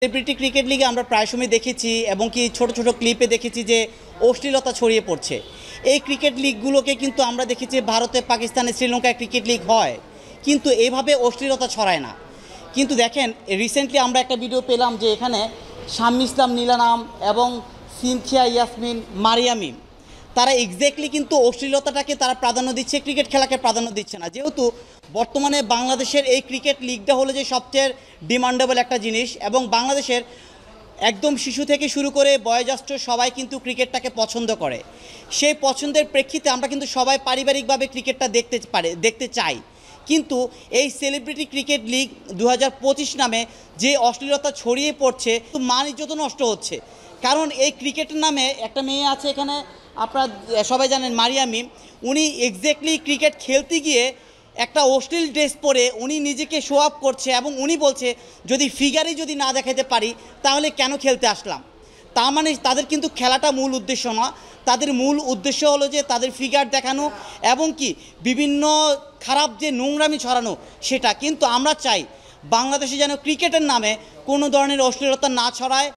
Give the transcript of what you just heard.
Celebrity cricket লিগে আমরা প্রায় সময় দেখেছি এবং কি ছোট ছোট ক্লিপে দেখেছি যে অশ্লীলতা ছড়িয়ে পড়ছে। এই ক্রিকেট লিগগুলোকে কিন্তু আমরা দেখেছি ভারতে, পাকিস্তানে, শ্রীলঙ্কায় ক্রিকেট লিগ হয়, কিন্তু এভাবে অশ্লীলতা ছড়ায় না। কিন্তু দেখেন, রিসেন্টলি আমরা একটা ভিডিও পেলাম যে এখানে শাম্মী ইসলাম নীলানাম এবং সিনথিয়া ইয়াসমিন মারিয়ামিম তারা এক্স্যাক্টলি কিন্তু অশ্লীলতাটাকে তারা প্রাধান্য দিচ্ছে, ক্রিকেট খেলাকে প্রাধান্য দিচ্ছে না। যেহেতু বর্তমানে বাংলাদেশের এই ক্রিকেট লিগটা হলো যে সবচেয়ে ডিমান্ডেবল একটা জিনিস, এবং বাংলাদেশের একদম শিশু থেকে শুরু করে বয়োজ্যেষ্ঠ সবাই কিন্তু ক্রিকেটটাকে পছন্দ করে। সেই পছন্দের প্রেক্ষিতে আমরা কিন্তু সবাই পারিবারিকভাবে ক্রিকেটটা দেখতে চাই। কিন্তু এই সেলিব্রিটি ক্রিকেট লিগ 2025 নামে যে অশ্লীলতা ছড়িয়ে পড়ছে, তো মান ইজ্জত নষ্ট হচ্ছে। কারণ এই ক্রিকেটের নামে একটা মেয়ে আছে এখানে, আপনারা সবাই জানেন, মারিয়ামিম। উনি এক্স্যাক্টলি ক্রিকেট খেলতে গিয়ে একটা অশ্লীল ড্রেস পরে উনি নিজেকে শো আপ করছে, এবং উনি বলছে যদি ফিগারই যদি না দেখাতে পারি তাহলে কেন খেলতে আসলাম। তার মানে তাদের কিন্তু খেলাটা মূল উদ্দেশ্য না, তাদের মূল উদ্দেশ্য হলো যে তাদের ফিগার দেখানো এবং কি বিভিন্ন খারাপ যে নোংরামি ছড়ানো সেটা। কিন্তু আমরা চাই বাংলাদেশে যেন ক্রিকেটের নামে কোনো ধরনের অশ্লীলতা না ছড়ায়।